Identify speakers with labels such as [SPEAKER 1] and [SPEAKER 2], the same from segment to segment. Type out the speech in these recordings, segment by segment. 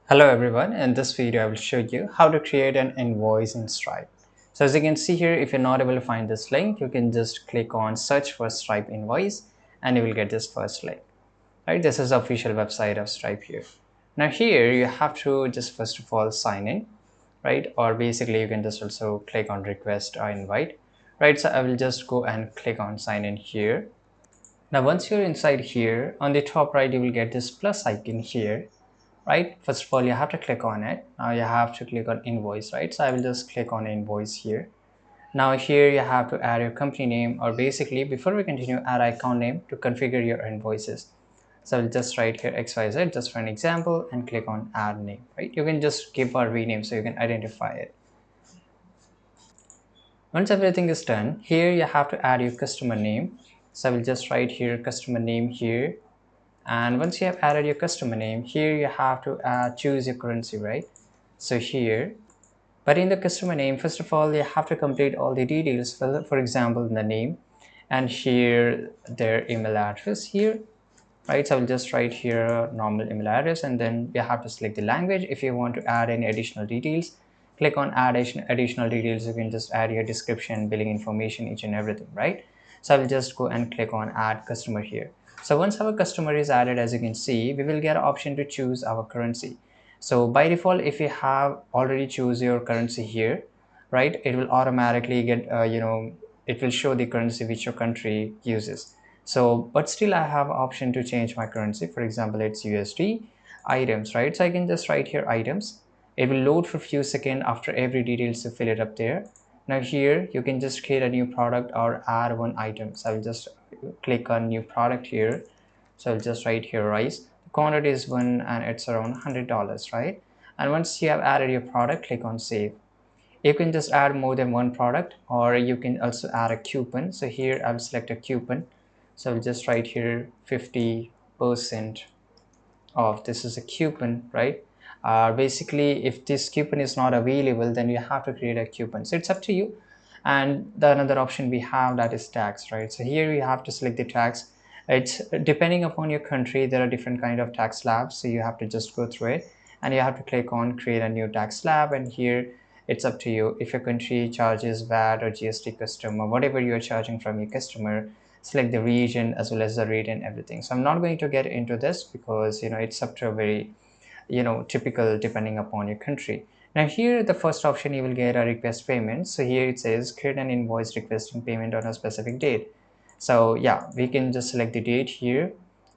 [SPEAKER 1] Hello everyone, in this video I will show you how to create an invoice in Stripe. So as you can see here, if you're not able to find this link, you can just click on search for Stripe invoice and you will get this first link. Right, this is the official website of Stripe here. Now here you have to just first of all sign in, right? Or basically you can just also click on request or invite, right? So I will just go and click on sign in here. Now once you're inside here, on the top right you will get this plus icon here, right? First of all, you have to click on it. Now you have to click on invoice, right? So I will just click on invoice here. Now here you have to add your company name, or basically before we continue, add account name to configure your invoices. So I'll just write here XYZ just for an example and click on add name, right? You can just give a rename so you can identify it. Once everything is done, here you have to add your customer name. So I will just write here customer name here. And once you have added your customer name, here you have to choose your currency, right? So here, but in the customer name, first of all, you have to complete all the details, for example, the name, and here their email address here, right? So I'll just write here normal email address, and then you have to select the language. If you want to add any additional details, click on add additional details. You can just add your description, billing information, each and everything, right? So I will just go and click on add customer here. So once our customer is added, as you can see, we will get an option to choose our currency. So by default, if you have already choose your currency here, right, it will automatically get it will show the currency which your country uses. So but still I have option to change my currency. For example, it's USD items, right? So I can just write here items. It will load for a few seconds after every details to fill it up there. Now here you can just create a new product or add one item. So I'll just click on new product here. So I'll just write here rice. The quantity is one and it's around $100, right? And once you have added your product, click on save. You can just add more than one product, or you can also add a coupon. So here I'll select a coupon. So I'll just write here 50% off. This is a coupon, right? Basically, if this coupon is not available, then you have to create a coupon. So it's up to you. And the another option we have, that is tax, right? So here you have to select the tax. It's depending upon your country, there are different kind of tax slabs. So you have to just go through it, and you have to click on create a new tax slab. And here it's up to you. If your country charges VAT or GST custom or whatever you're charging from your customer, select the region as well as the rate and everything. So I'm not going to get into this because it's up to a very typical depending upon your country. Now here the first option, you will get a request payment. So here it says create an invoice requesting payment on a specific date. So yeah, we can just select the date here,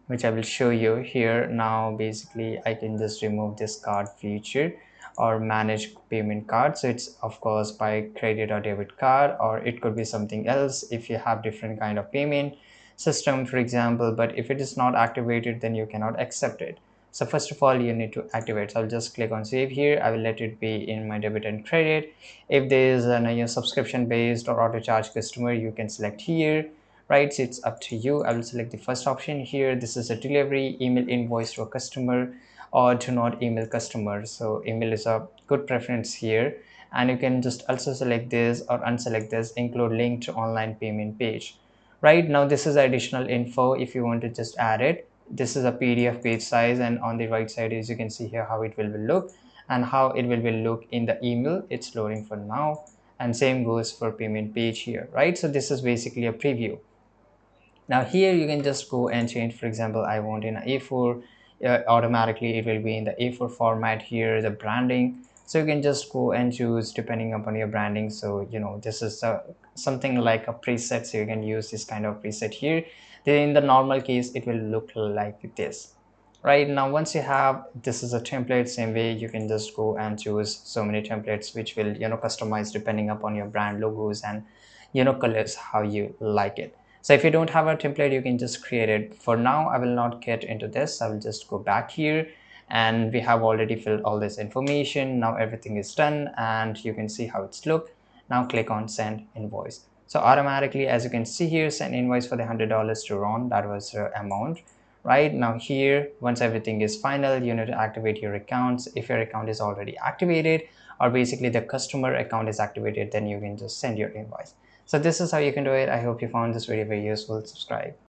[SPEAKER 1] which I will show you here. Now basically I can just remove this card feature or manage payment card. So it's of course by credit or debit card, or it could be something else if you have different kind of payment system, for example. But if it is not activated, then you cannot accept it. So first of all, you need to activate. So I'll just click on save here. I will let it be in my debit and credit. If there is a subscription based or auto charge customer, you can select here, right? So it's up to you. I will select the first option here. This is a delivery email invoice to a customer, or do not email customers. So email is a good preference here. And you can just also select this or unselect this, include link to online payment page. Right now this is additional info if you want to just add it. This is a PDF page size, and on the right side, as you can see here, how it will look and how it will look in the email. It's loading for now, and same goes for payment page here, right? So this is basically a preview. Now here you can just go and change. For example, I want in a A4, automatically it will be in the A4 format here, the branding. So you can just go and choose depending upon your branding. So this is something like a preset, so you can use this kind of preset here. Then in the normal case, it will look like this. Right now, once you have, this is a template, same way you can just go and choose so many templates which will customize depending upon your brand logos and colors, how you like it. So if you don't have a template, you can just create it. For now, I will not get into this. I will just go back here, and we have already filled all this information. Now everything is done, and you can see how it's look. Now click on send invoice. So automatically, as you can see here, send invoice for the $100 to Ron. That was the amount. Right now here, once everything is final, you need to activate your accounts. If your account is already activated, or basically the customer account is activated, then you can just send your invoice. So this is how you can do it. I hope you found this video very useful. Subscribe.